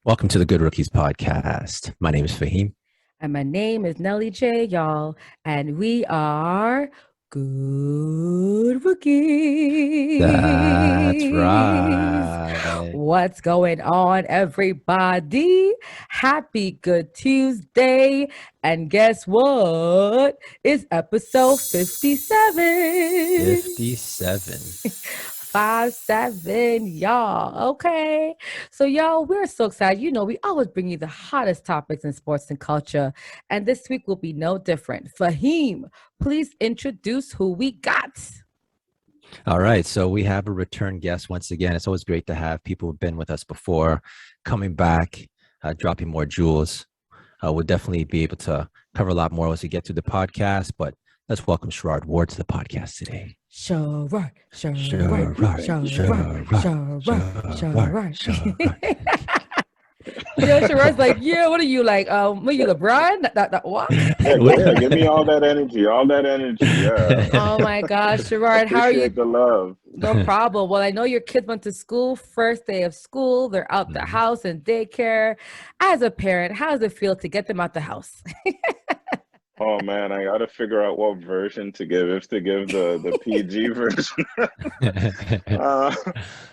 Welcome to the Good Rookies podcast. My name is Faheem. And my name is Nelly J, y'all. And we are Good That's Rookies. right. What's going on, everybody? Happy Good Tuesday. And guess what? It's episode 57. 57. 57, y'all. Okay. So, y'all, we're so excited. You know, we always bring you the hottest topics in sports and culture. And this week will be no different. Faheem, please introduce who we got. All right. So we have a return guest once again. It's always great to have people who've been with us before coming back, dropping more jewels. We'll definitely be able to cover a lot more as we get to the podcast, but let's welcome Sherrard Ward to the podcast today. Sherrard. You know, Sherrod's like, yeah, what are you like? What are you, LeBron? That what? Yeah, give me all that energy, Yeah. Oh my gosh, Sherrod, how are you? Appreciate the love. No problem. Well, I know your kids went to school, first day of school. They're out the house and daycare. As a parent, how does it feel to get them out the house? Oh man, I got to figure out what version to give. If to give the PG version,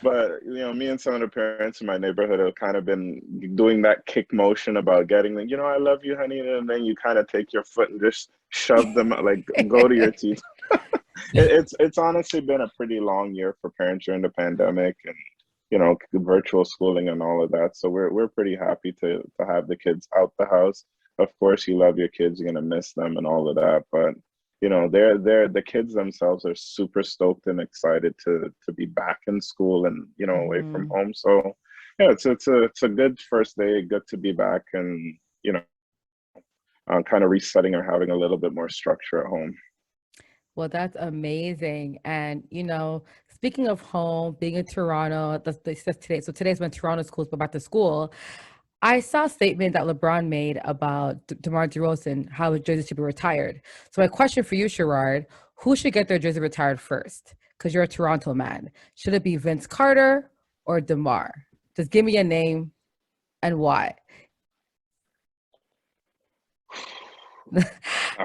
but you know, me and some of the parents in my neighborhood have kind of been doing that kick motion about getting them. You know, I love you, honey, and then you kind of take your foot and just shove them like go to your teeth. It's honestly been a pretty long year for parents during the pandemic and you know virtual schooling and all of that. So we're pretty happy to have the kids out the house. Of course, you love your kids, you're gonna miss them and all of that, but you know, the kids themselves are super stoked and excited to be back in school and you know away from home. So yeah, it's a good first day, good to be back and you know, kind of resetting or having a little bit more structure at home. Well, that's amazing. And, you know, speaking of home, being in Toronto, that's today. So today's when Toronto schools go back to school. I saw a statement that LeBron made about Demar Derozan, how his jersey should be retired. So my question for you, Sherrard, who should get their jersey retired first? Because you're a Toronto man. Should it be Vince Carter or Demar? Just give me a name and why.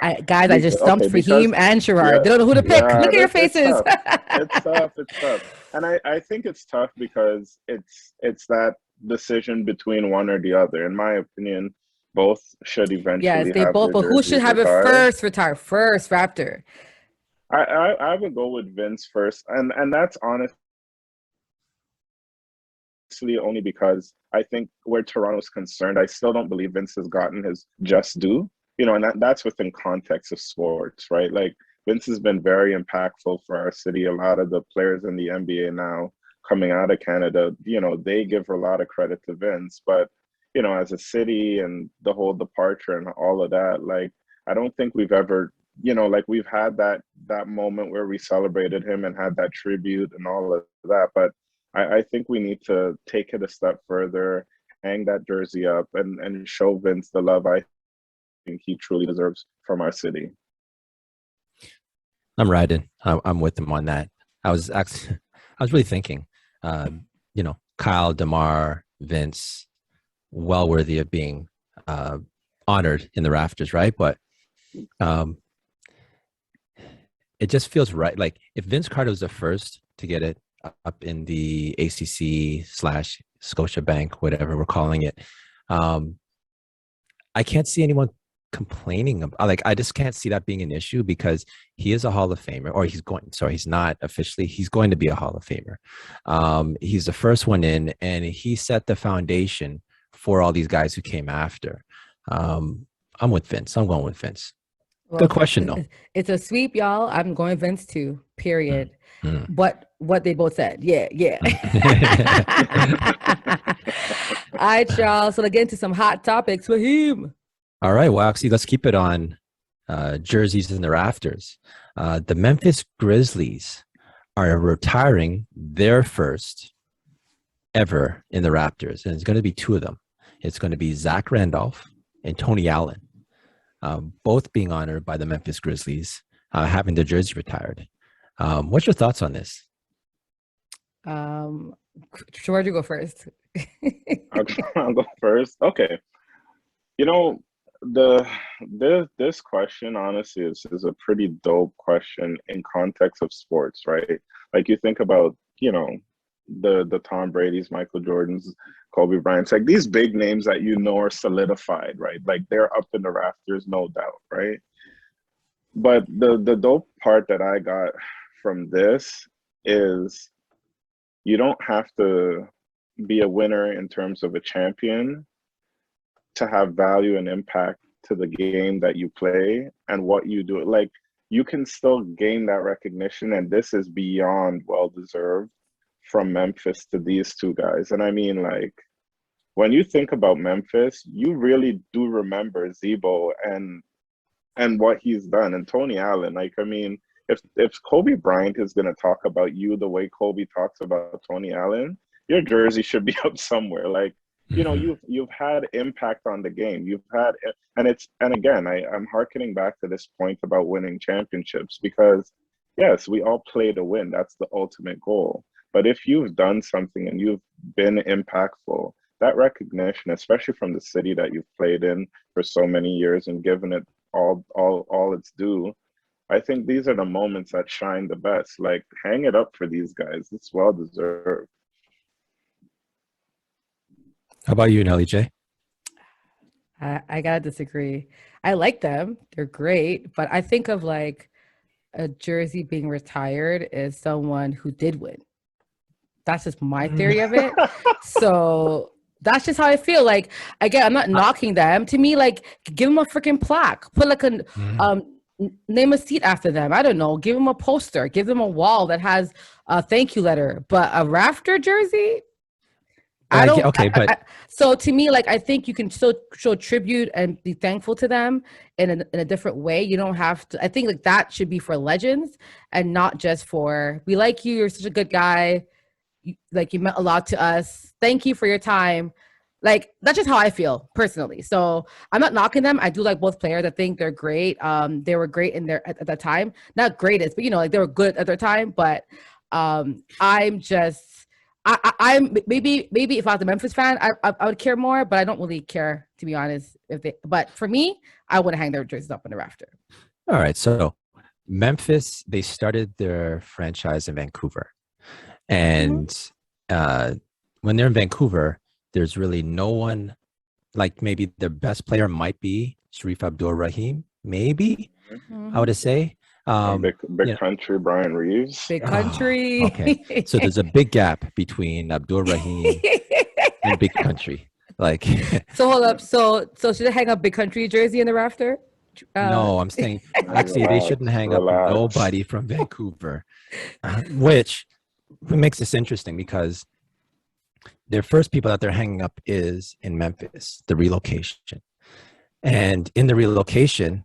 I just stumped Faheem and Sherrard. They don't know who to pick. Look at your faces. It's tough. And I think it's tough because it's that decision between one or the other. In my opinion, both should eventually yes, they both, but who should have retired. It first retired? First Raptor. I would go with Vince first. And that's honestly only because I think where Toronto's concerned, I still don't believe Vince has gotten his just due. You know, and that's within context of sports, right? Like Vince has been very impactful for our city. A lot of the players in the NBA now coming out of Canada, you know, they give a lot of credit to Vince. But, you know, as a city and the whole departure and all of that, like, I don't think we've ever, you know, like we've had that moment where we celebrated him and had that tribute and all of that. But I think we need to take it a step further, hang that jersey up and show Vince the love I think he truly deserves from our city. I'm riding. I'm with him on that. I was really thinking, you know, Kyle, Demar, Vince, well worthy of being honored in the rafters, right? But it just feels right. Like if Vince Carter was the first to get it up in the ACC/Scotiabank, whatever we're calling it, I can't see anyone complaining about, like, I just can't see that being an issue because he is a Hall of Famer, or he's not officially, he's going to be a Hall of Famer. He's the first one in, and he set the foundation for all these guys who came after. I'm with Vince. I'm going with Vince. Well, good question, though. It's a sweep, y'all. I'm going Vince too, period. But what they both said. Yeah. All right, y'all. So to get into some hot topics, Faheem. All right. Well, actually, let's keep it on jerseys in the rafters. The Memphis Grizzlies are retiring their first ever in the Raptors, and it's going to be two of them. It's going to be Zach Randolph and Tony Allen, both being honored by the Memphis Grizzlies, having their jersey retired. What's your thoughts on this? Where'd you go first? I'll go first. Okay. You know, this question honestly is a pretty dope question in context of sports, right? Like you think about, the Tom Brady's, Michael Jordan's, Kobe Bryant's, like these big names that are solidified, right? Like they're up in the rafters, no doubt, right? But the dope part that I got from this is you don't have to be a winner in terms of a champion to have value and impact to the game that you play and what you do. Like you can still gain that recognition, and this is beyond well deserved from Memphis to these two guys. And I mean, like when you think about Memphis, you really do remember Zebo and what he's done, and Tony Allen. Like I mean, if Kobe Bryant is going to talk about you the way Kobe talks about Tony Allen, your jersey should be up somewhere. Like you've had impact on the game. You've had, and again, I'm hearkening back to this point about winning championships, because yes, we all play to win. That's the ultimate goal. But if you've done something and you've been impactful, that recognition, especially from the city that you've played in for so many years and given it all its due, I think these are the moments that shine the best. Like hang it up for these guys. It's well deserved. How about you, Nelly J? I gotta disagree. I like them; they're great, but I think of like a jersey being retired as someone who did win. That's just my theory of it. So that's just how I feel. Like again, I'm not knocking them. To me, like give them a freaking plaque. Put like a name a seat after them. I don't know. Give them a poster. Give them a wall that has a thank you letter. But a rafter jersey. I don't. Okay, but so to me, like I think you can still show tribute and be thankful to them in a different way. You don't have to. I think like that should be for legends and not just for we like you. You're such a good guy. Like you meant a lot to us. Thank you for your time. Like that's just how I feel personally. So I'm not knocking them. I do like both players. I think they're great. They were great in their at the time. Not greatest, but like they were good at their time. But I'm just. I'm maybe if I was a Memphis fan, I would care more, but I don't really care, to be honest. But for me, I want to hang their jerseys up in the rafter. All right, so Memphis, they started their franchise in Vancouver, and when they're in Vancouver, there's really no one. Like maybe their best player might be Sharif Abdul-Rahim, maybe I would say. Big country, Brian Reeves. Big country. Okay, so there's a big gap between Abdul-Rahim and big country. Like, so hold up. So should I hang up big country jersey in the rafter? No, I'm saying actually they shouldn't hang up nobody from Vancouver, which makes this interesting because their first people that they're hanging up is in Memphis, the relocation, and in the relocation.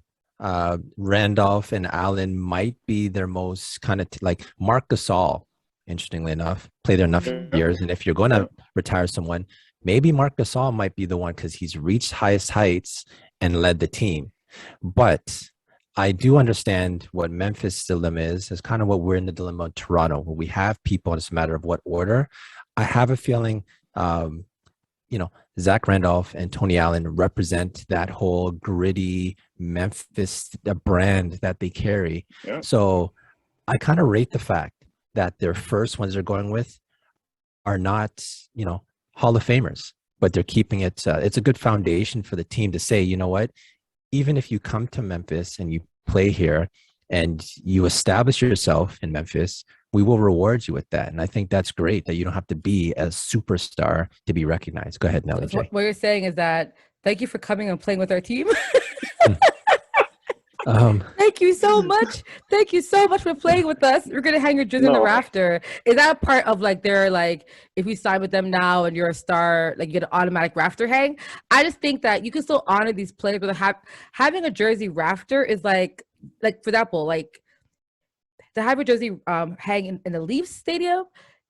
Randolph and Allen might be their most kind of like Marc Gasol, interestingly enough, played there enough years. And if you're going to retire someone, maybe Marc Gasol might be the one because he's reached highest heights and led the team. But I do understand what Memphis' dilemma is kind of what we're in the dilemma in Toronto, where we have people, and it's a matter of what order. I have a feeling, Zach Randolph and Tony Allen represent that whole gritty Memphis brand that they carry. Yeah. So I kind of rate the fact that their first ones they're going with are not, Hall of Famers, but they're keeping it. It's a good foundation for the team to say, you know what, even if you come to Memphis and you play here and you establish yourself in Memphis, we will reward you with that. And I think that's great that you don't have to be a superstar to be recognized. Go ahead, Nelly J. What you're saying is that thank you for coming and playing with our team. Thank you so much. Thank you so much for playing with us. We're going to hang your jersey in the rafter. Is that part of like, they're like, if you sign with them now and you're a star, like you get an automatic rafter hang? I just think that you can still honor these players, but having a jersey rafter is like for example, like, to have your jersey hang in the Leafs stadium,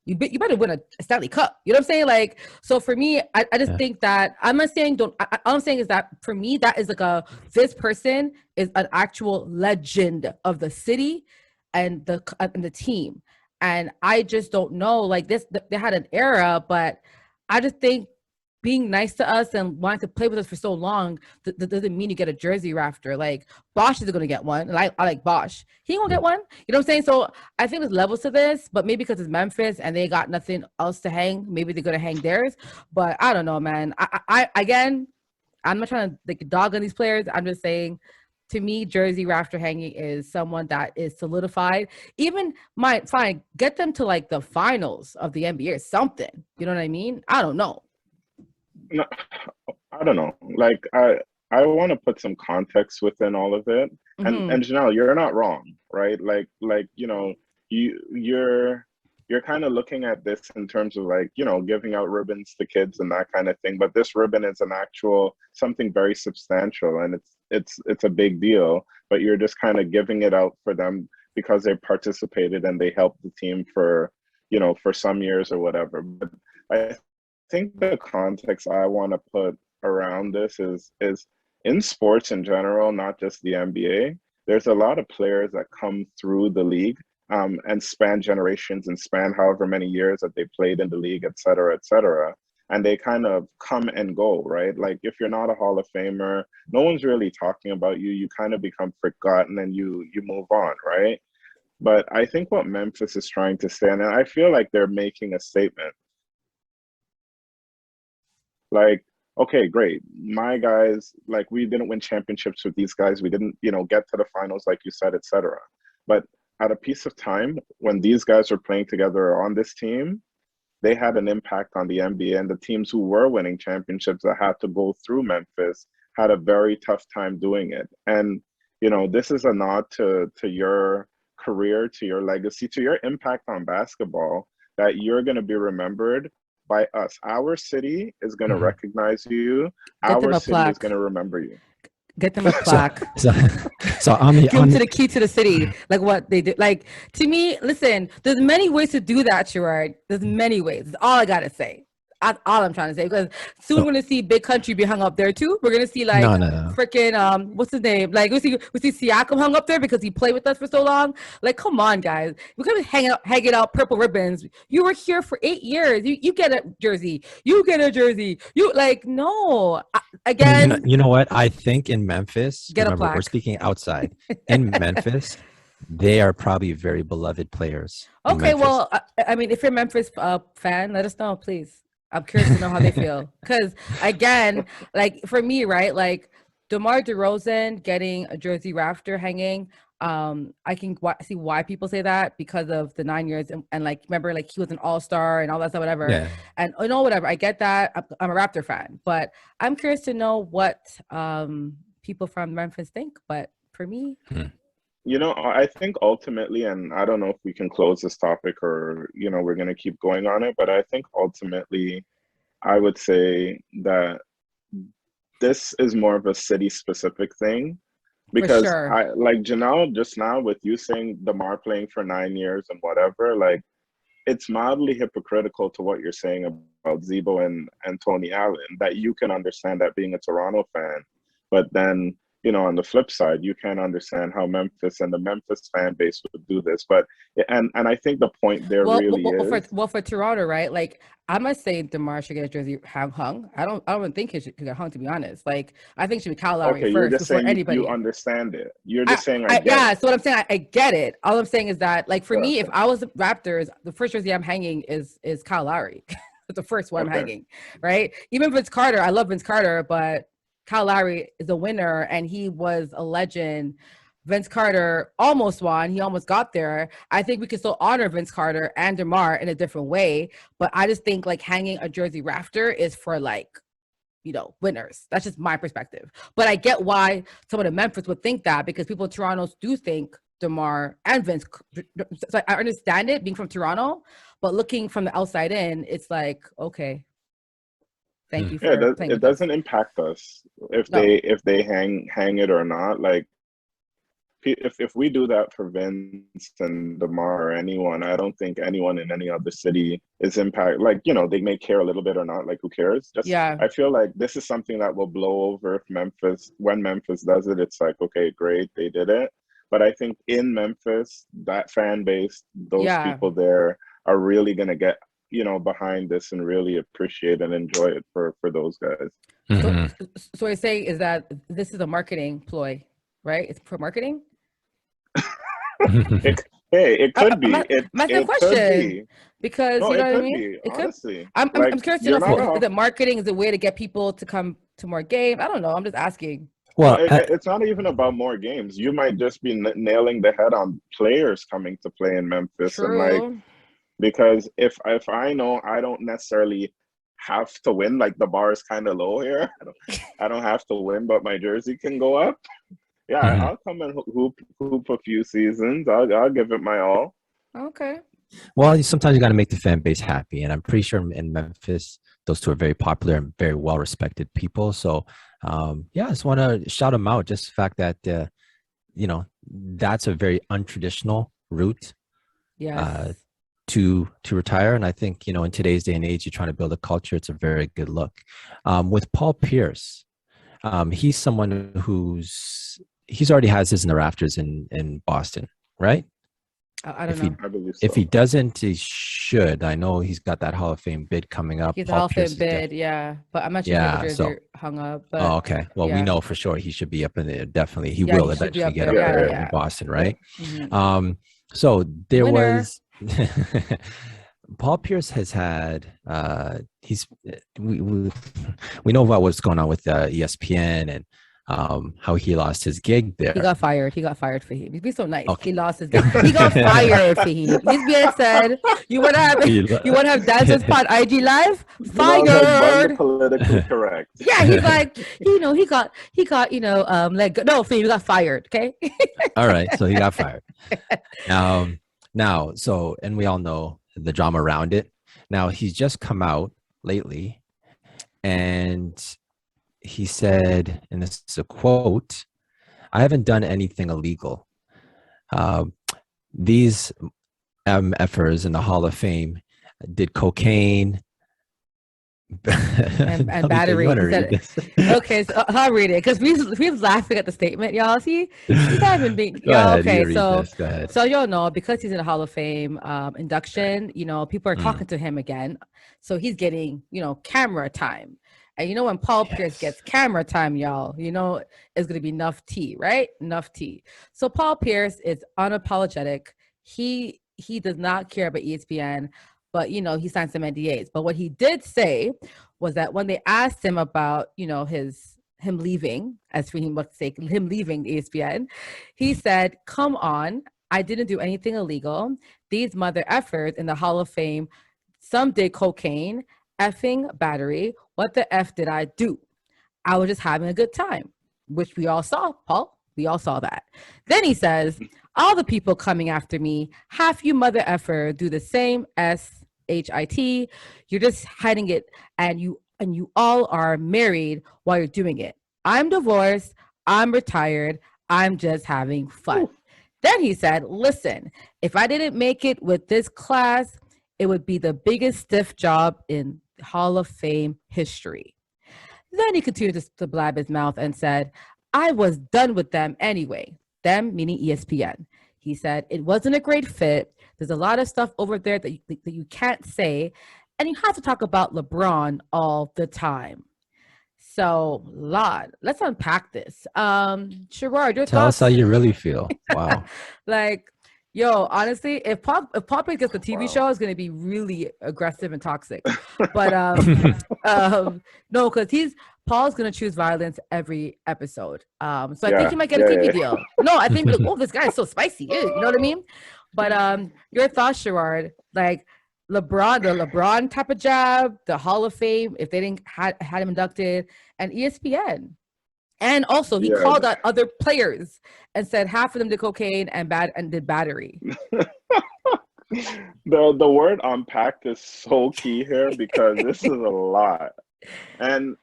you better win a Stanley Cup. You know what I'm saying? Like, so for me, I just think that I'm not saying don't. All I'm saying is that for me, that is like this person is an actual legend of the city and the team. And I just don't know, like this, they had an era, but I just think being nice to us and wanting to play with us for so long, that doesn't mean you get a jersey rafter. Like Bosch is going to get one. And I like Bosch. He won't get one. You know what I'm saying? So I think there's levels to this, but maybe because it's Memphis and they got nothing else to hang, maybe they're going to hang theirs. But I don't know, man. Again, I'm not trying to like dog on these players. I'm just saying, to me, jersey rafter hanging is someone that is solidified. Even fine, get them to like the finals of the NBA or something. You know what I mean? I don't know. No, I don't know. Like I want to put some context within all of it. And Janelle, you're not wrong, right? Like you know, you're kind of looking at this in terms of like, you know, giving out ribbons to kids and that kind of thing. But this ribbon is an actual something very substantial, and it's a big deal. But you're just kind of giving it out for them because they participated and they helped the team for, you know, for some years or whatever. But I think the context I want to put around this is in sports in general, not just the NBA. There's a lot of players that come through the league and span generations and span however many years that they played in the league, et cetera, et cetera. And they kind of come and go, right? Like if you're not a Hall of Famer, no one's really talking about you. You kind of become forgotten and you move on, right? But I think what Memphis is trying to say, and I feel like they're making a statement. Like, okay, great. My guys, like we didn't win championships with these guys. We didn't, you know, get to the finals, like you said, et cetera. But at a piece of time, when these guys were playing together on this team, they had an impact on the NBA, and the teams who were winning championships that had to go through Memphis had a very tough time doing it. And, you know, this is a nod to your career, to your legacy, to your impact on basketball, that you're going to be remembered by us. Our city is going to recognize you. Our city is going to remember you. Get them a plaque. So on the, give them to the key to the city, like what they do. Like, to me, listen, there's many ways to do that, Sherrard. There's many ways. That's all I gotta say. That's all I'm trying to say, because soon we're gonna see Big Country be hung up there too. We're gonna see like freaking what's his name? Like we see Siakam hung up there because he played with us for so long. Like, come on, guys, we could be hanging out purple ribbons. You were here for 8 years. You get a jersey. You get a jersey. You like no. Again, you know what? I think in Memphis, get remember, a plaque. we're speaking outside. In Memphis, they are probably very beloved players. Okay, well, I mean, if you're a Memphis fan, let us know, please. I'm curious to know how they feel. Because, again, like, for me, right, like, Demar Derozan getting a jersey rafter hanging, I can see why people say that, because of the 9 years. And like, remember, like, he was an all-star and all that stuff, whatever. Yeah. And, you know, whatever. I get that. I'm a Raptor fan. But I'm curious to know what people from Memphis think. But for me... You know, I think ultimately, and I don't know if we can close this topic or, you know, we're going to keep going on it, but I think ultimately I would say that this is more of a city-specific thing, because I like Janelle just now with you saying DeMar playing for 9 years and whatever, like it's mildly hypocritical to what you're saying about Zebo and Tony Allen, that you can understand that being a Toronto fan, but then, you know, on the flip side, you can't understand how Memphis and the Memphis fan base would do this. But and I think the point there is for Toronto, right? Like, I must say DeMar should get a jersey hung. I don't even think he should get hung, to be honest. Like, I think it should be Kyle Lowry first before anybody. You understand it. You're just saying I get it. So what I'm saying, I get it. All I'm saying is that, like, for me, if I was the Raptors, the first jersey I'm hanging is Kyle Lowry. It's the first one I'm hanging, right? Even Vince Carter, I love Vince Carter, but Kyle Lowry is a winner, and he was a legend. Vince Carter almost won. He almost got there. I think we can still honor Vince Carter and DeMar in a different way, but I just think, like, hanging a jersey rafter is for, like, you know, winners. That's just my perspective. But I get why someone in Memphis would think that, because people in Toronto do think DeMar and Vince. So I understand it being from Toronto, but looking from the outside in, it's like, okay. Thank you for it doesn't impact us if they hang it or not. Like, if we do that for Vince and DeMar or anyone, I don't think anyone in any other city is impacted. Like, you know, they may care a little bit or not. Like, who cares? I feel like this is something that will blow over when Memphis does it. It's like, okay, great, they did it. But I think in Memphis, that fan base, those Yeah. people there are really gonna get, behind this and really appreciate and enjoy it for those guys. Mhm. So what you're saying is that this is a marketing ploy, right? It's for marketing. It could be. I'm asking a It could question be. because No, you know it what I could mean. be. It could. Honestly, I'm like curious to you're know. not Is off. it marketing? Is it a way to get people to come to more games? I don't know. I'm just asking. No, Well, it's not even about more games. You might just be nailing the head on players coming to play in Memphis, and like, True. because if I know I don't necessarily have to win, like the bar is kind of low here. I don't have to win, but my jersey can go up. Yeah, mhm. I'll come and hoop a few seasons. I'll give it my all. Okay. Well, sometimes you got to make the fan base happy, and I'm pretty sure in Memphis, those two are very popular and very well respected people. So, yeah, I just want to shout them out. Just the fact that that's a very untraditional route Yes. to retire, and I think in today's day and age, you're trying to build a culture. It's a very good look. With Paul Pierce, he's someone he's already has his in the rafters in Boston, right? I don't If he know. I believe if so. he doesn't, he should. I know he's got that Hall of Fame bid coming up. He's a Paul Hall of Pierce Fame is bid, yeah. But I'm not sure if he has a yeah. jersey So, hung up. oh, But okay. Well, we yeah, know for sure he should be up in there. Definitely, he yeah, will he should be eventually up get there. up Yeah, there yeah, in yeah. Boston, right? Mhm. So there Winner. was Paul Pierce has had he's we know about what's going on with ESPN and how he lost his gig He there. got fired. He got fired for him. He's been so nice. Okay. He lost his game. He got fired for him. ESPN said, "You want to have you want to have dancers pod IG live? I was like, bun the Fired." politically correct. Yeah, he's like, he got let go. No, for you got fired. Okay. All right, so he got fired. Now, so and we all know the drama around it. Now he's just come out lately, and he said, and this is a quote: "I haven't done anything illegal. These MFers in the Hall of Fame did cocaine." and Nelly J, battery. you want to He read said, this? okay, so I'll read it because we's laughing at the statement, y'all. See, he's not even being Go y'all. ahead, Okay, you read so this. Go ahead. y'all know because he's in the Hall of Fame induction. People are talking to him again, so he's getting camera time. And when Paul Pierce gets camera time, y'all, it's gonna be enough tea, right? Enough tea. So Paul Pierce is unapologetic. He does not care about ESPN, but he signed some NDAs. But what he did say was that when they asked him about him leaving, as for him let's say him leaving ESPN, he said, "Come on, I didn't do anything illegal. These mother effers in the Hall of Fame, some did cocaine, effing battery. What the F did I do? I was just having a good time," which we all saw, Paul. We all saw that. Then he says, "All the people coming after me, half you mother effer do the same SHIT. You're just hiding it, and you all are married while you're doing it. I'm divorced. I'm retired. I'm just having fun." Then he said, "Listen, if I didn't make it with this class, it would be the biggest stiff job in Hall of Fame history." Then he continued to blab his mouth and said, "I was done with them anyway." Them meaning ESPN. He said, "It wasn't a great fit. There's a lot of stuff over there that you can't say. And you have to talk about LeBron all the time." So, let's unpack this. Sherrard, your Tell us thoughts? how you really feel. Wow. Like, yo, honestly, if Paul Pierce gets the TV show, it's gonna be really aggressive and toxic. But no, because Paul's gonna choose violence every episode. So I think he might get a TV deal. No, I think like, oh, this guy is so spicy. You know what I mean? But your thoughts, Sherrard, like the LeBron type of job, the Hall of Fame, if they didn't had him inducted, and ESPN. And also, he called out other players and said half of them did cocaine and did battery. The word unpacked is so key here because this is a lot. And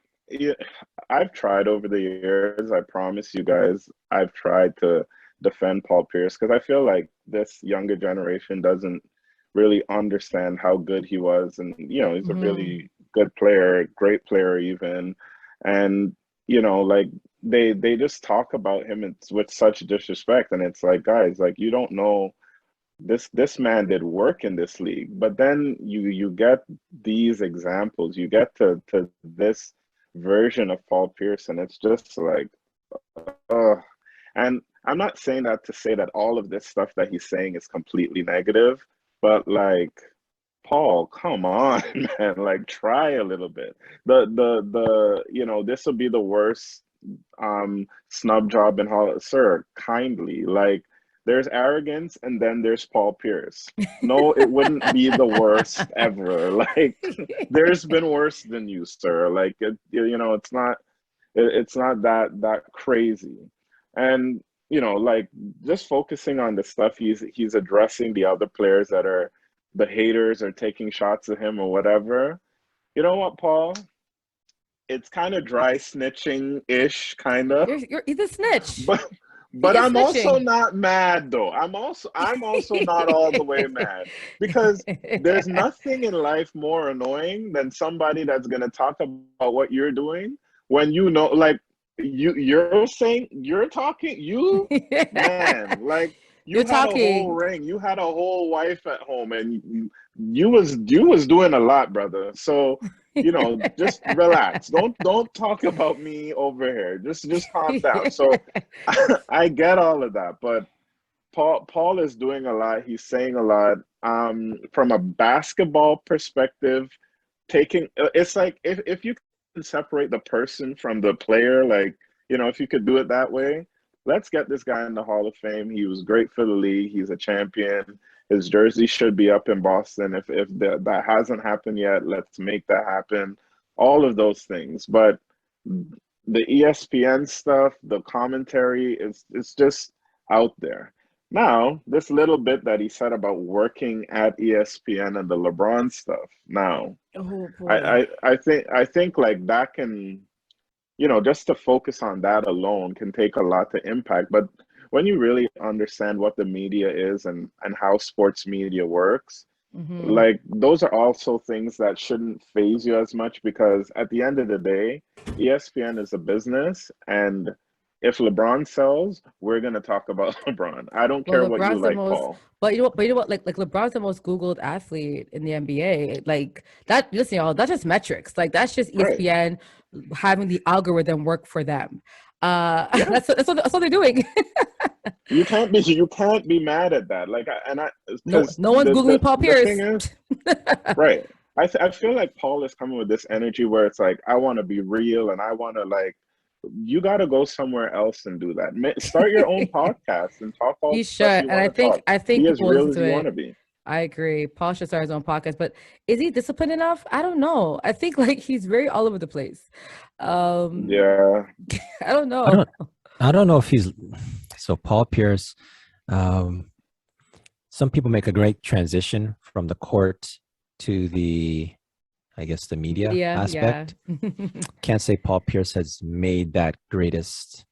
I've tried over the years, I promise you guys, I've tried to defend Paul Pierce because I feel like this younger generation doesn't really understand how good he was. And, he's a really good player, great player even. And you know, like they just talk about him with such disrespect, and it's like, guys, like you don't know this man did work in this league. But then you get these examples, you get to this version of Paul Pierce, and it's just like, and I'm not saying that to say that all of this stuff that he's saying is completely negative, but like, Paul, come on, man, like try a little bit. The you know, this will be the worst snub job in Hollywood. Sir, kindly, like there's arrogance and then there's Paul Pierce. No, it wouldn't be the worst ever. Like there's been worse than you, sir. Like you know, it's not that crazy. And you know, like just focusing on the stuff he's addressing the other players that are the haters are taking shots at him or whatever. You know what, Paul? It's kind of dry snitching ish, kind of. He's a snitch. But I'm also not mad though. I'm also not all the way mad, because there's nothing in life more annoying than somebody that's gonna talk about what you're doing when you know, like you're saying you're talking, you man, like you had a whole ring, you had a whole wife at home, and you was doing a lot, brother. So you know, just relax. Don't talk about me over here. Just calm down. So I get all of that, but Paul is doing a lot. He's saying a lot. From a basketball perspective, it's like if you can separate the person from the player, like, you know, if you could do it that way, let's get this guy in the Hall of Fame. He was great for the league. He's a champion. His jersey should be up in Boston. If that hasn't happened yet, let's make that happen. All of those things. But the ESPN stuff, the commentary, it's just out there. Now, this little bit that he said about working at ESPN and the LeBron stuff. Now, I think like that can, you know, just to focus on that alone can take a lot to impact. But when you really understand what the media is and how sports media works, like those are also things that shouldn't phase you as much, because at the end of the day, ESPN is a business, and if LeBron sells, we're gonna talk about LeBron. I don't care what you like, Paul. But you know what? Like LeBron's the most Googled athlete in the NBA. Like that. Listen, y'all, that's just metrics. Like that's just ESPN having the algorithm work for them. That's what they're doing. You can't be mad at that. Like, no one's Googling Paul Pierce. Right. I feel like Paul is coming with this energy where it's like, I want to be real, and I want to, like, you got to go somewhere else and do that. Start your own podcast and talk all. You should, and I think be as real as you want to be. I agree. Paul should start his own podcast, but is he disciplined enough? I don't know. I think like he's very all over the place. Yeah. I don't know. I don't know if he's so Paul Pierce. Some people make a great transition from the court to the, I guess, the media aspect. Yeah. Can't say Paul Pierce has made that greatest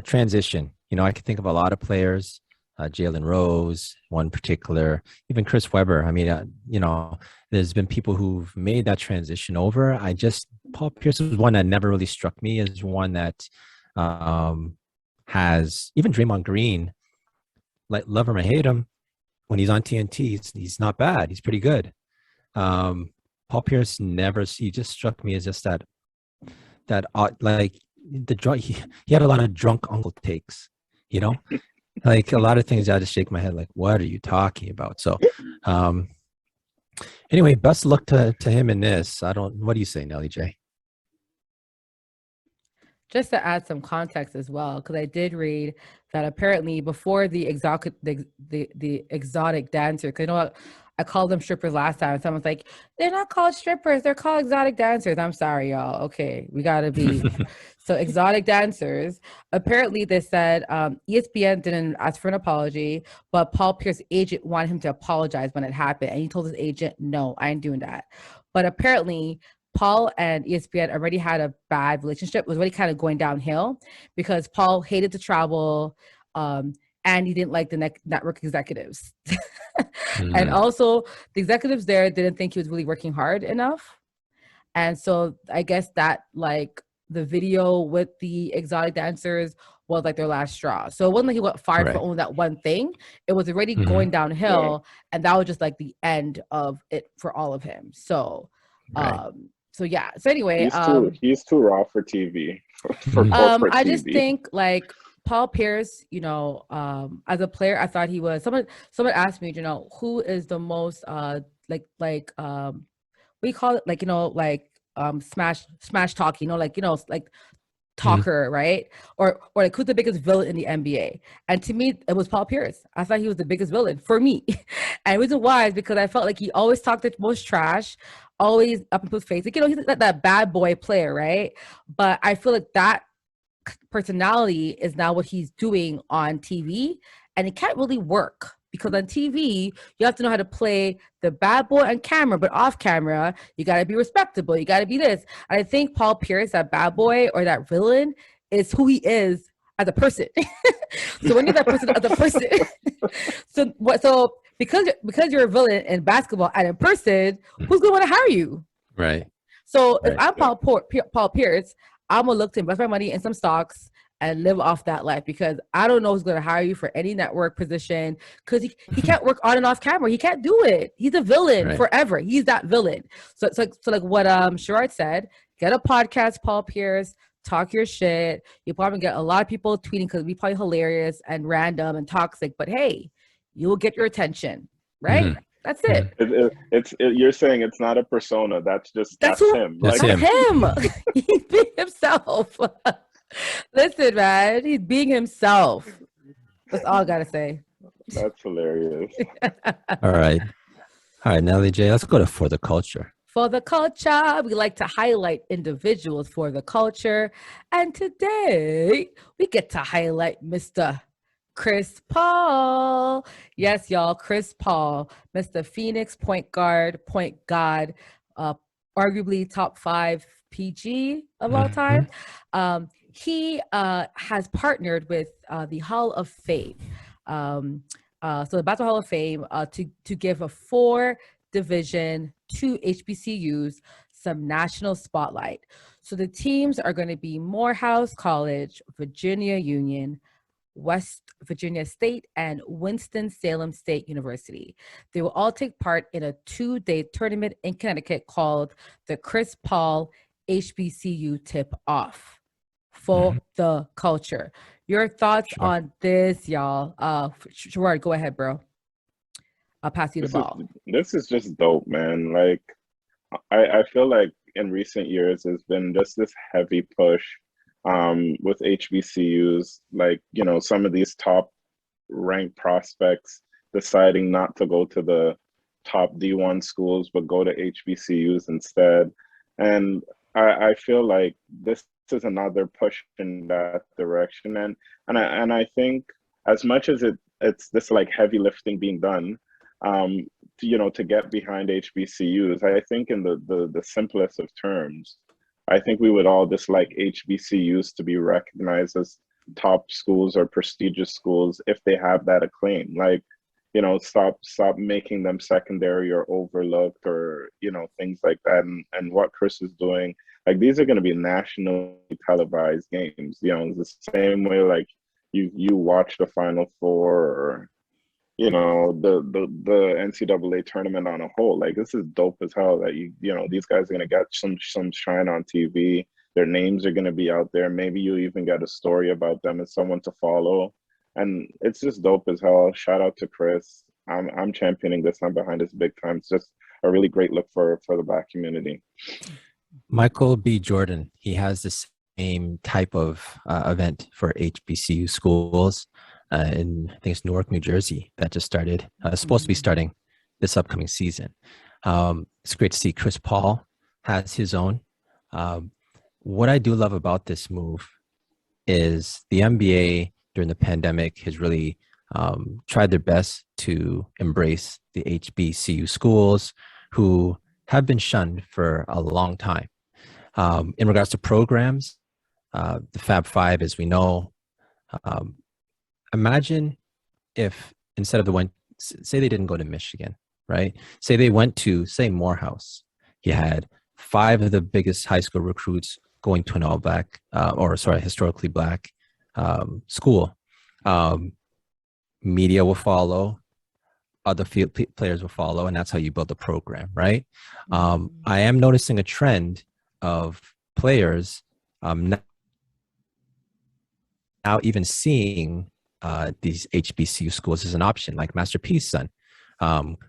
transition. You know, I can think of a lot of players. Jalen Rose, one particular, even Chris Webber. I mean, you know, there's been people who've made that transition over. Paul Pierce is one that never really struck me as one that has, even Draymond Green, like love him or hate him, when he's on TNT, he's not bad. He's pretty good. Paul Pierce he just struck me as just that like the drunk, he had a lot of drunk uncle takes, you know? Like a lot of things I just shake my head like, what are you talking about? So anyway, best luck to him in this. What do you say, Nelly J? Just to add some context as well, because I did read that apparently before the exotic dancer, because you know what, I called them strippers last time. Someone's like, they're not called strippers, they're called exotic dancers. I'm sorry, y'all. Okay, we gotta be. So exotic dancers, apparently they said ESPN didn't ask for an apology, but Paul Pierce's agent wanted him to apologize when it happened. And he told his agent, no, I ain't doing that. But apparently Paul and ESPN already had a bad relationship. It was already kind of going downhill because Paul hated to travel and he didn't like the network executives. And also the executives there didn't think he was really working hard enough. And so I guess that like the video with the exotic dancers was like their last straw. So it wasn't like he got fired for only that one thing. It was already going downhill, and that was just like the end of it for all of him. So, so yeah. So anyway, he's too raw for TV, for corporate I TV. just think like Paul Pierce, you know, as a player, I thought he was someone asked me, you know, who is the most we call it like, you know, like smash talk, you know, like, you know, like talker, right? Or like who's the biggest villain in the NBA? And to me, it was Paul Pierce. I thought he was the biggest villain for me. And the reason why is because I felt like he always talked the most trash, always up in people's face. Like, you know, he's like that bad boy player, right? But I feel like that personality is now what he's doing on TV, and it can't really work because on TV you have to know how to play the bad boy on camera, but off camera you got to be respectable, you got to be this. And I think Paul Pierce, that bad boy or that villain, is who he is as a person. So when you're that person as a person, so because you're a villain in basketball and in person, who's gonna want to hire you? Right. So if I'm Paul Pierce, I'm gonna look to invest my money in some stocks and live off that life, because I don't know who's gonna hire you for any network position, because he can't work on and off camera. He can't do it. He's a villain forever. He's that villain. So like what Sherrard said, get a podcast, Paul Pierce, talk your shit. You'll probably get a lot of people tweeting because it'll be probably hilarious and random and toxic, but hey, you will get your attention, right? That's it. You're saying it's not a persona. That's him. That's like, him. He's being himself. Listen, man, he's being himself. That's all I gotta say. That's hilarious. All right, Nelly J, let's go to For the Culture. For the culture, we like to highlight individuals for the culture, and today we get to highlight Mr. Chris Paul. Yes, y'all, Chris Paul, Mr. Phoenix point god, arguably top 5 PG of all time. He has partnered with the Hall of Fame. So the Basketball Hall of Fame to give a 4-division, 2 HBCUs some national spotlight. So the teams are going to be Morehouse College, Virginia Union, West Virginia State, and Winston-Salem State University. They will all take part in a 2-day tournament in Connecticut called the Chris Paul HBCU Tip-Off. For the culture. Your thoughts on this, y'all? Sherrard, go ahead, bro. I'll pass you the ball. This is just dope, man. Like, I feel like in recent years there's been just this heavy push with HBCUs, like, you know, some of these top ranked prospects deciding not to go to the top D1 schools but go to HBCUs instead. And I feel like this is another push in that direction, and I think as much as it's this like heavy lifting being done, you know, to get behind HBCUs, I think in the simplest of terms, I think we would all just like HBCUs to be recognized as top schools or prestigious schools if they have that acclaim. Like, you know, stop making them secondary or overlooked or, you know, things like that. And what Chris is doing, like, these are going to be nationally televised games. You know, the same way like you watch the Final Four or, you know, the NCAA tournament on a whole. Like, this is dope as hell that you know, these guys are going to get some shine on TV. Their names are going to be out there. Maybe you even get a story about them as someone to follow. And it's just dope as hell. Shout out to Chris. I'm championing this. I'm behind this big time. It's just a really great look for the Black community. Michael B. Jordan, he has the same type of event for HBCU schools in, I think it's Newark, New Jersey, that just started. It's supposed to be starting this upcoming season. It's great to see Chris Paul has his own. What I do love about this move is the NBA during the pandemic has really tried their best to embrace the HBCU schools who have been shunned for a long time. In regards to programs, the Fab Five, as we know, imagine if instead of say they didn't go to Michigan, right? Say they went to, say, Morehouse. You had 5 of the biggest high school recruits going to an all black, historically black school. Media will follow, other field players will follow, and that's how you build a program, right? I am noticing a trend of players now even seeing these HBCU schools as an option, like Master P's son,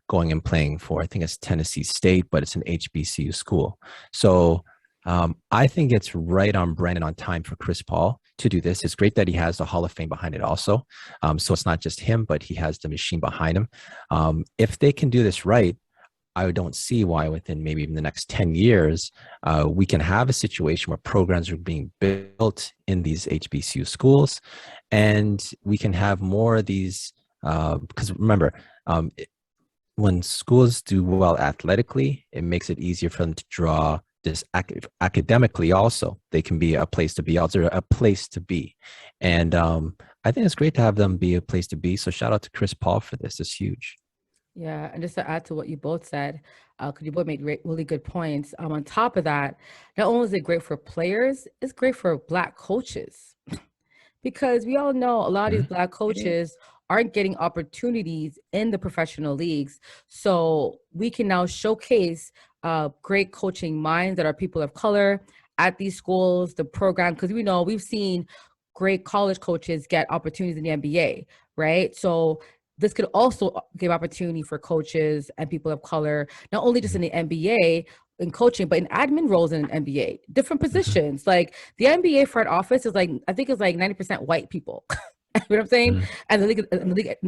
going and playing for, I think it's Tennessee State, but it's an HBCU school. So I think it's right on brand and on time for Chris Paul to do this. It's great that he has the Hall of Fame behind it also. So it's not just him, but he has the machine behind him. If they can do this right, I don't see why within maybe even the next 10 years, we can have a situation where programs are being built in these HBCU schools, and we can have more of these, because remember, when schools do well athletically, it makes it easier for them to draw this academically also. They can be a place to be, also a place to be. And I think it's great to have them be a place to be. So shout out to Chris Paul for this. It's huge. Yeah, and just to add to what you both said, because you both made really good points. On top of that, not only is it great for players, it's great for Black coaches. Because we all know a lot of these Black coaches aren't getting opportunities in the professional leagues. So we can now showcase great coaching minds that are people of color at these schools, the program, because we know we've seen great college coaches get opportunities in the NBA, right? So this could also give opportunity for coaches and people of color, not only just in the NBA in coaching, but in admin roles in an NBA, different positions. Like the NBA front office is like, I think it's like 90% white people. You know what I'm saying? And the league,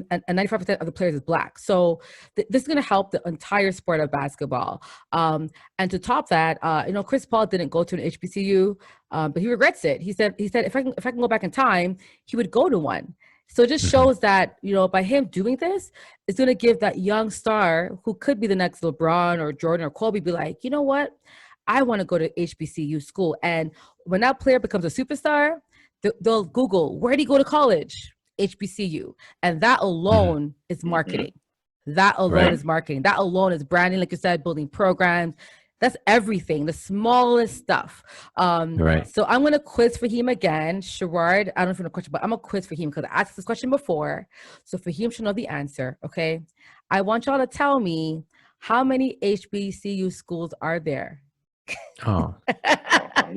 and 95% of the players is Black. So this is going to help the entire sport of basketball. And to top that, Chris Paul didn't go to an HBCU, but he regrets it. He said if I can go back in time, he would go to one. So it just shows that, by him doing this, it's going to give that young star who could be the next LeBron or Jordan or Kobe, be like, you know what? I want to go to HBCU school. And when that player becomes a superstar, they'll Google, where did he go to college? HBCU. And that alone is marketing. That alone is marketing. That alone is branding, like you said, building programs. That's everything, the smallest stuff. So I'm going to quiz Faheem again. Sherrard, I don't know if you know the question, but I'm going to quiz Faheem because I asked this question before. So Faheem should know the answer, okay? I want y'all to tell me, how many HBCU schools are there? I'm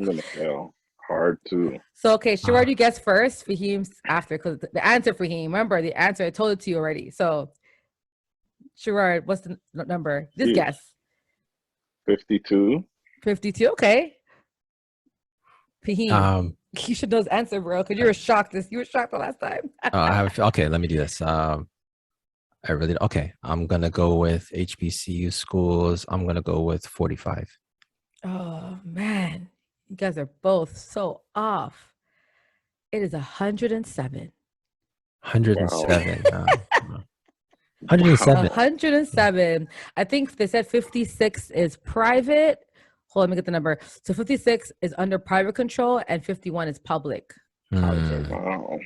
going to fail. Hard to. So, okay, Sherrard, you guess first. Faheem's after, because the answer, Faheem, remember the answer, I told it to you already. So, Sherrard, what's the number? Just guess. 52. 52, okay. Faheem, you should know his answer, bro, because you were shocked. You were shocked the last time. Okay, let me do this. I'm going to go with HBCU schools. I'm going to go with 45. Oh, man. You guys are both so off. It is 107. 107. 107. 107. I think they said 56 is private. Hold on, let me get the number. So 56 is under private control and 51 is public colleges. Wow.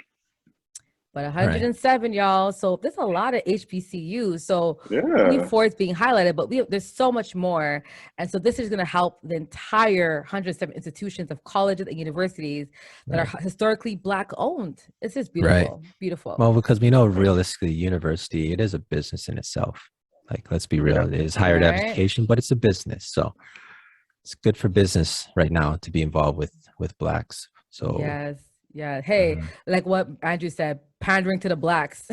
But 107, y'all. So there's a lot of HBCUs. So Yeah. only 4 is being highlighted, but there's so much more. And so this is going to help the entire 107 institutions of colleges and universities that are historically Black owned. It's just beautiful. Beautiful. Well, because we know realistically, university, it is a business in itself. Like, let's be real. It is higher education, but it's a business. So it's good for business right now to be involved with Blacks. So yes. Yeah. Hey, like what Andrew said, pandering to the Blacks.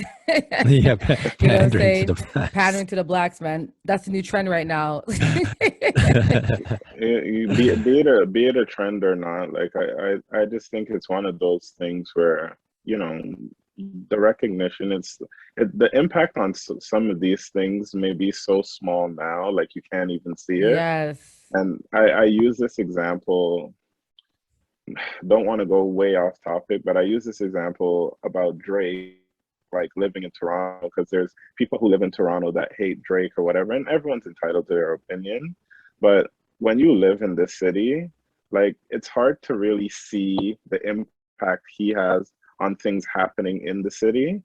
Yeah, pandering to the Blacks. Pandering to the Blacks, man. That's the new trend right now. Be it a trend or not, like I just think it's one of those things where, the recognition, the impact on some of these things may be so small now, like you can't even see it. Yes. And I use this example. Don't want to go way off topic, but I use this example about Drake, like living in Toronto, because there's people who live in Toronto that hate Drake or whatever, and everyone's entitled to their opinion. But when you live in this city, like, it's hard to really see the impact he has on things happening in the city.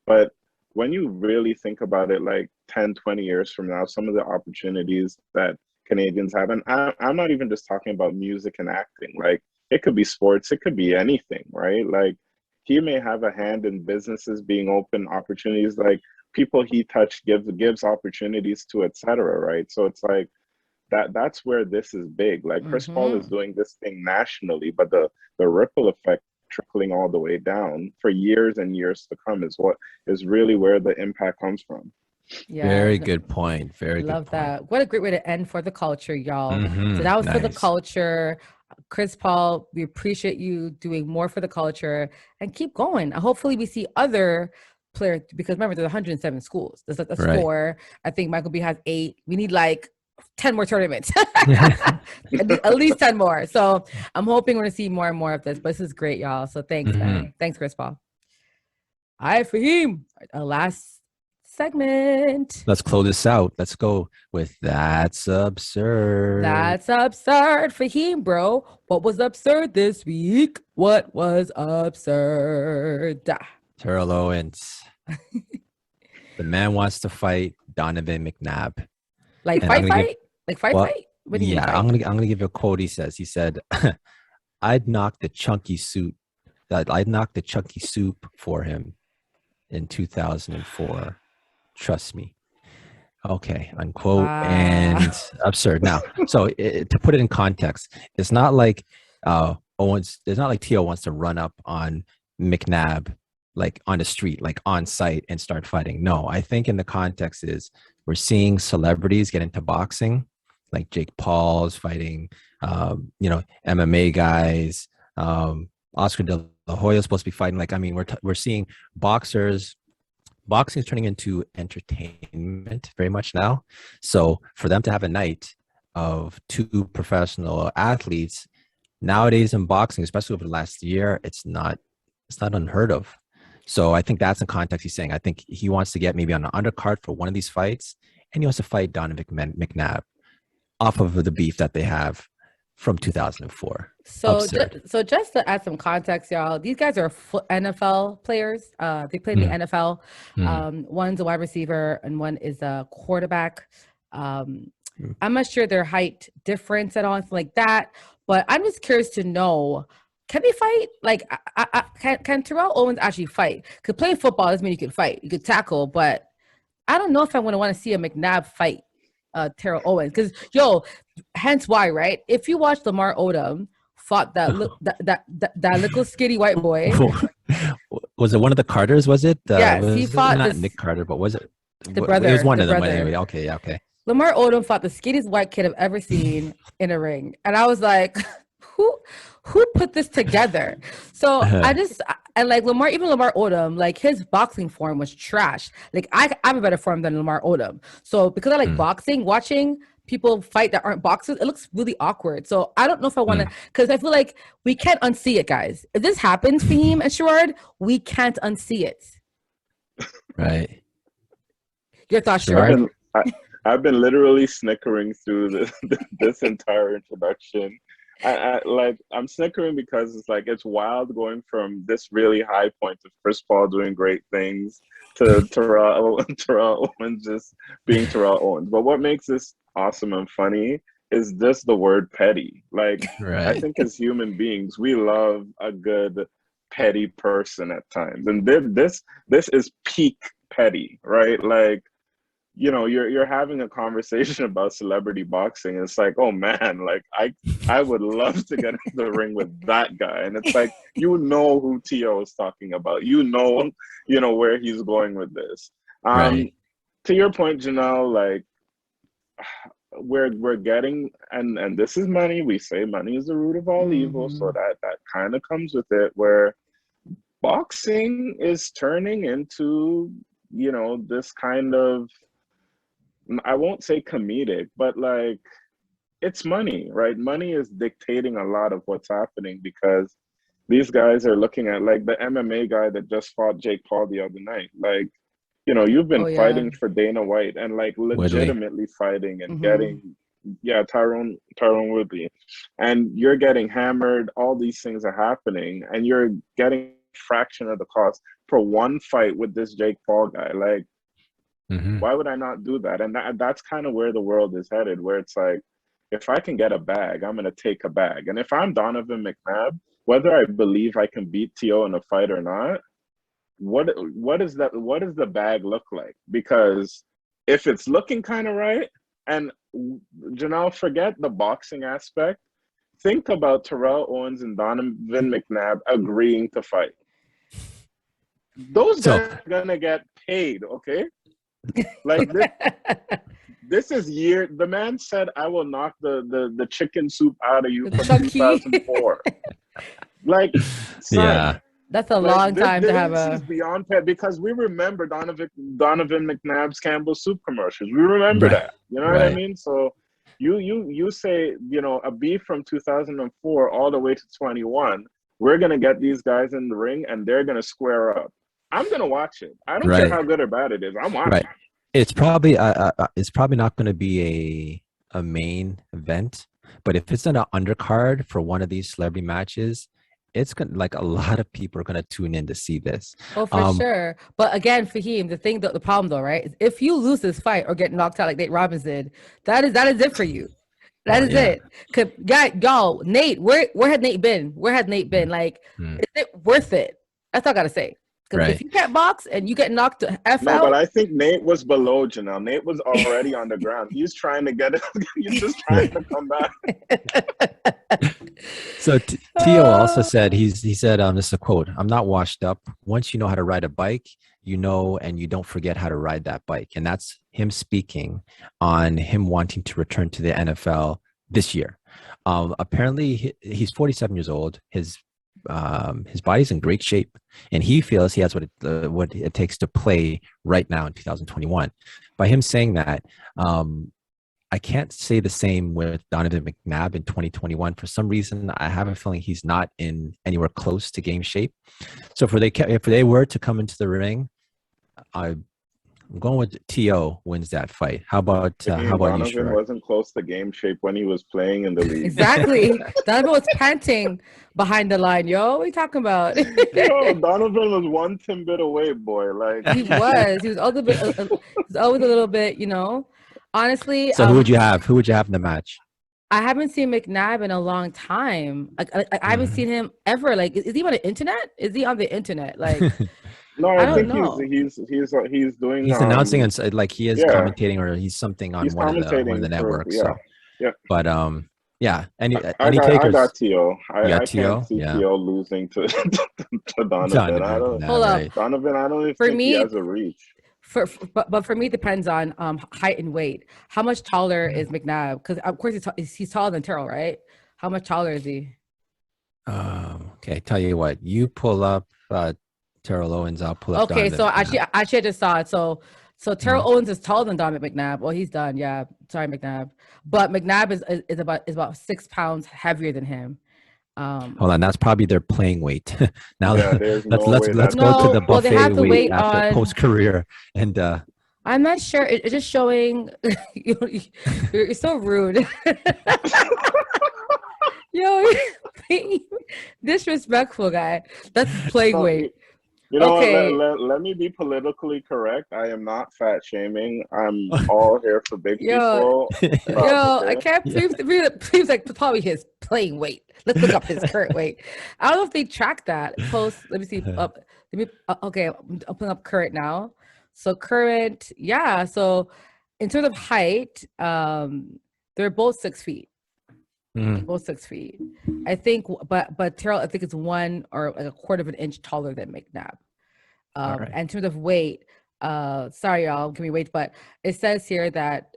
But when you really think about it, like 10, 20 years from now, some of the opportunities that Canadians have. And I'm not even just talking about music and acting. Like, it could be sports, it could be anything, right? Like, he may have a hand in businesses being open, opportunities, like people he touched gives opportunities to, etc. Right? So it's like that's where this is big. Like, Chris Paul is doing this thing nationally, but the ripple effect trickling all the way down for years and years to come is what is really where the impact comes from. Yeah, Very good point. Very good love point. that. What a great way to end for the culture, y'all. Mhm, So that was for the nice. culture. Chris Paul, we appreciate you doing more for the culture and keep going. Hopefully we see other players, because remember, there's 107 schools. That's Right. 4. I think Michael B has 8. We need like 10 more tournaments. At least 10 more. So I'm hoping we're going to see more and more of this. But this is great, y'all. So thanks, man. Thanks, Chris Paul. All right, Faheem, our last segment. Let's close this out. Let's go with That's Absurd. That's absurd. Faheem, bro. What was absurd this week? What was absurd? Terrell Owens. The man wants to fight Donovan McNabb. Like And fight? Like fight? What do you mean Yeah, fight? I'm gonna give you a quote. He said, I'd knock the chunky soup for him in 2004. Trust me. Okay, unquote. Wow. And absurd. Now, so to put it in context, it's not like Owens. It's not like T.O. wants to run up on McNabb like on the street, like on site, and start fighting. No, I think in the context is we're seeing celebrities get into boxing, like Jake Paul's fighting, MMA guys. Oscar De La Hoya is supposed to be fighting. Like, I mean, we're seeing boxers. Boxing is turning into entertainment very much now. So for them to have a night of 2 professional athletes nowadays in boxing, especially over the last year, it's not unheard of. So I think that's the context he's saying. I think he wants to get maybe on an undercard for one of these fights, and he wants to fight Donovan McNabb off of the beef that they have from 2004. So just to add some context, y'all, these guys are NFL players. They play in the NFL. One's a wide receiver and one is a quarterback. I'm not sure their height difference at all, anything like that. But I'm just curious to know, can they fight? Like, can Terrell Owens actually fight? Because playing football doesn't mean you can fight. You could tackle, but I don't know if I want to see a McNabb fight Terrell Owens. Because, hence why, right? If you watch Lamar Odom fought that little skinny white boy. Was it one of the Carters, was it? Yes, he fought not Nick Carter, but was it? The brother. It was one of them anyway. Okay, yeah, okay. Lamar Odom fought the skinniest white kid I've ever seen in a ring. And I was like, who put this together? So even Lamar Odom, like his boxing form was trash. Like I have a better form than Lamar Odom. So because I like boxing, watching people fight that aren't boxers, it looks really awkward. So I don't know if I want to, because I feel like we can't unsee it, guys. If this happens, Faheem and Sherrard, we can't unsee it. Right. Your thoughts, Sherrard? I've been literally snickering through this entire introduction. I'm snickering because it's wild going from this really high point of Chris Paul doing great things to Terrell Owens just being Terrell Owens. But what makes this awesome and funny is just the word petty. Like, right. I think as human beings, we love a good petty person at times, and this is peak petty, right? Like, you're having a conversation about celebrity boxing. It's like, oh man, like I would love to get in the ring with that guy. And it's like, who T.O. is talking about. Where he's going with this. Right. To your point, Janelle, like we're getting, and this is money. We say money is the root of all evil. So that kind of comes with it, where boxing is turning into, this kind of, I won't say comedic, but like it's money, right? Money is dictating a lot of what's happening, because these guys are looking at, like, the MMA guy that just fought Jake Paul the other night. Like, you've been fighting for Dana White and like legitimately fighting and getting, Tyrone Woodley, and you're getting hammered. All these things are happening, and you're getting a fraction of the cost for one fight with this Jake Paul guy. Like, why would I not do that? And that's kind of where the world is headed, where it's like, if I can get a bag, I'm gonna take a bag. And if I'm Donovan McNabb, whether I believe I can beat T.O. in a fight or not, what is that? What does the bag look like? Because if it's looking kind of right, and Janelle, forget the boxing aspect. Think about Terrell Owens and Donovan McNabb agreeing to fight. Those guys are gonna get paid, okay? Like this is year. The man said, "I will knock the chicken soup out of you from 2004." Like, son, Yeah. That's a long time to have This is beyond pet, because we remember Donovan McNabb's Campbell Soup commercials. We remember that. You know what I mean? So you say, you know, a beef from 2004 all the way to 21. We're gonna get these guys in the ring and they're gonna square up. I'm gonna watch it. I don't care how good or bad it is. I'm watching. Right. It's probably not going to be a main event, but if it's an undercard for one of these celebrity matches, it's gonna, like, a lot of people are gonna tune in to see this. Oh, for sure. But again, Faheem, the problem though, right, is if you lose this fight or get knocked out like Nate Robinson, that is it for you. That is it. Cause y'all, Nate, where had Nate been? Where had Nate been? Like, is it worth it? That's all I gotta say. Because if you can't box and you get knocked the F out. But I think Nate was below Janelle. Nate was already on the ground. He's trying to get it. He's just trying to come back. So T.O. also said, he said, this is a quote, "I'm not washed up. Once you know how to ride a bike, you know, and you don't forget how to ride that bike." And that's him speaking on him wanting to return to the NFL this year. Apparently he's 47 years old. His body's in great shape, and he feels he has what it takes to play right now in 2021. By him saying that, I can't say the same with Donovan McNabb in 2021. For some reason, I have a feeling he's not in anywhere close to game shape. So if they were to come into the ring, I'm going with T.O. wins that fight. How about Donovan you, Sherrard? wasn't close to game shape when he was playing in the league. Exactly. Donovan was panting behind the line. Yo, what are you talking about? Yo, Donovan was one Timbit away, boy. Like he was always a little bit, you know. Honestly. So who would you have? Who would you have in the match? I haven't seen McNabb in a long time. I haven't seen him ever. Like, is he on the internet? Is he on the internet? Like, no, I think he's doing. He's announcing, and like he is commentating, or he's something on one of the networks. Yeah. But Any takers? I got T.O. I T.O.? can't see T.O. losing to Donovan. Hold up. Donovan, I don't even think he has a reach. But for me, it depends on height and weight. How much taller is McNabb? Because of course he's taller than Terrell, right? How much taller is he? Okay, tell you what, you pull up Terrell Owens. I'll pull up. Okay, Donovan. so actually, I just saw it. So Terrell Owens is taller than Donovan McNabb. Well, he's done. Yeah, sorry, McNabb. But McNabb is about 6 pounds heavier than him. Hold on, that's probably their playing weight. Now let's go to the buffet weight after post career, and I'm not sure. It's just showing. You're so rude. Yo, disrespectful guy. That's playing weight. You know, okay. Let me be politically correct. I am not fat shaming. I'm all here for big people. I can't please like probably his playing weight. Let's look up his current weight. I don't know if they track that. Let me see. Okay, I'm pulling up current now. So current, yeah. So in terms of height, they're both 6 feet. Both 6 feet. I think, but Terrell, I think it's 1 or like a quarter of an inch taller than McNabb. And in terms of weight, sorry y'all, give me weight, but it says here that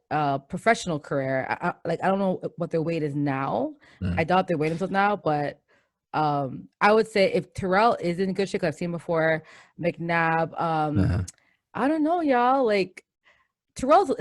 professional career, I don't know what their weight is now. I doubt they weigh themselves now, but I would say if Terrell is in good shape, I've seen before, McNabb, I don't know, y'all. Like Terrell,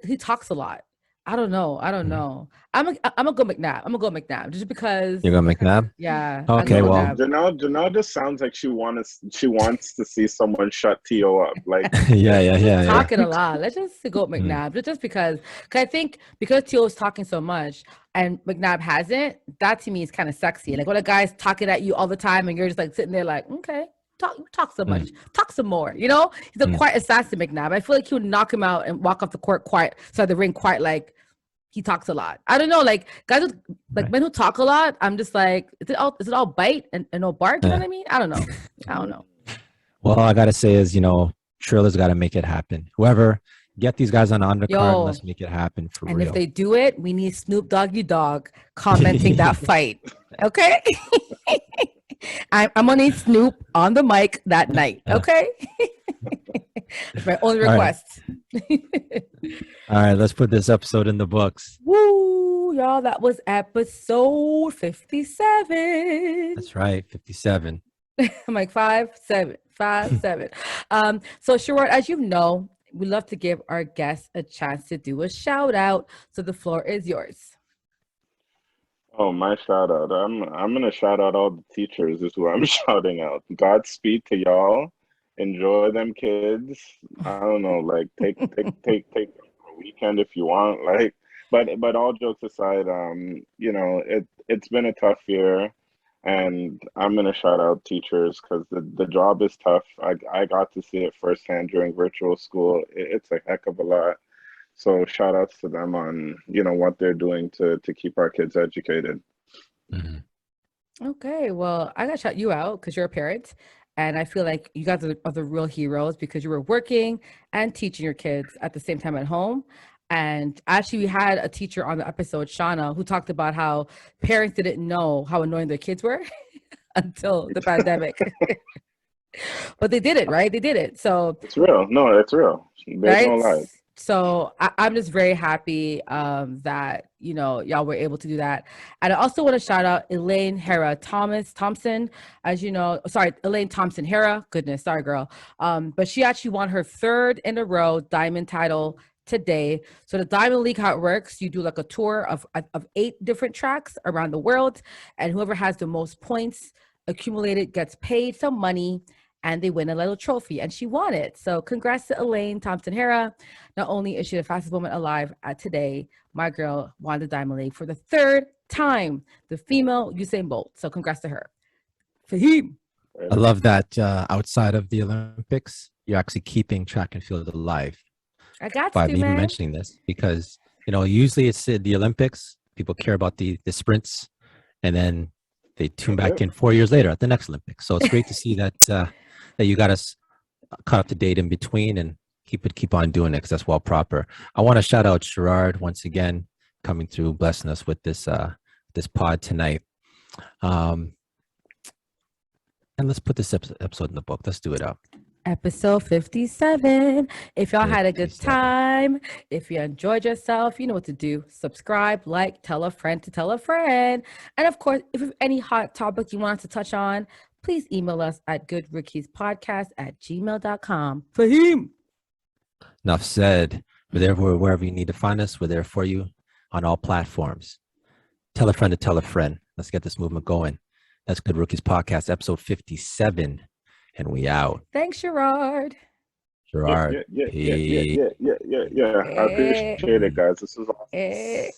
he talks a lot. I don't know. I'm gonna go McNabb. I'm gonna go McNabb just because. You're going McNabb? Yeah. Okay. Well, Janelle just sounds like she wants to see someone shut T.O. up. Like yeah. Talking a lot. Let's just go with McNabb. Just because I think because T.O. is talking so much and McNabb hasn't. That to me is kind of sexy. Like when a guy's talking at you all the time and you're just like sitting there like, okay. Talk so much. Talk some more. You know, he's a quiet assassin, McNabb. I feel like he would knock him out and walk off the court quiet, so the ring quiet, like, he talks a lot. I don't know, like guys with, like Right. men who talk a lot. I'm just like, is it all bite and no bark? You know what I mean? I don't know. I don't know. Well, all I gotta say is, Trilla's got to make it happen. Whoever, get these guys on the undercard and Yo, let's make it happen for and if real. they do it, we need Snoop Doggy Dogg commenting that fight. Okay. I'm gonna need Snoop on the mic that night. Okay. That's my only All right. request. All right, let's put this episode in the books. Woo, y'all. That was episode 57. That's right, 57. I'm like 5, 7, 5, 7. So Sherrard, as you know, we love to give our guests a chance to do a shout out. So the floor is yours. Oh, my shout out. I'm gonna shout out all the teachers is who I'm shouting out. Godspeed to y'all. Enjoy them kids. I don't know, like take a weekend if you want. Like, but all jokes aside, it's been a tough year, and I'm gonna shout out teachers because the job is tough. I got to see it firsthand during virtual school. It's a heck of a lot. So shout outs to them on, what they're doing to keep our kids educated. Mhm. Okay, well, I gotta shout you out because you're a parent, and I feel like you guys are the real heroes because you were working and teaching your kids at the same time at home. And actually, we had a teacher on the episode, Shauna, who talked about how parents didn't know how annoying their kids were until the pandemic. But they did it, right? They did it. So It's real. No, it's real. There's no right. lies. So I'm just very happy that y'all were able to do that. And I also want to shout out Elaine Hera Thompson, as you know, sorry, Elaine Thompson Hera. Goodness, sorry, girl. But she actually won her 3rd in a row diamond title today. So the Diamond League, how it works, you do like a tour of 8 different tracks around the world, and whoever has the most points accumulated gets paid some money, and they win a little trophy, and she won it. So congrats to Elaine Thompson Hera. Not only is she the fastest woman alive today, my girl won the Diamond League for the 3rd time, the female Usain Bolt. So congrats to her. Faheem. I love that outside of the Olympics, you're actually keeping track and field alive I got by to, even man. mentioning this because, usually it's the Olympics, people care about the sprints, and then they tune back in 4 years later at the next Olympics. So it's great to see that that you got us caught up to date in between and keep on doing it because that's well proper. I want to shout out Sherrard once again, coming through, blessing us with this pod tonight. And let's put this episode in the book. Let's do it up. Episode 57. If y'all had a good 57. time, if you enjoyed yourself, you know what to do. Subscribe, like, tell a friend to tell a friend. And of course, if you have any hot topic you want us to touch on, please email us at goodrookiespodcast@gmail.com. Faheem. Enough said. We're there wherever you need to find us. We're there for you on all platforms. Tell a friend to tell a friend. Let's get this movement going. That's Good Rookies Podcast, episode 57. And we out. Thanks, Sherrard. Sherrard. Yeah. I appreciate it, guys. This is awesome. Eh.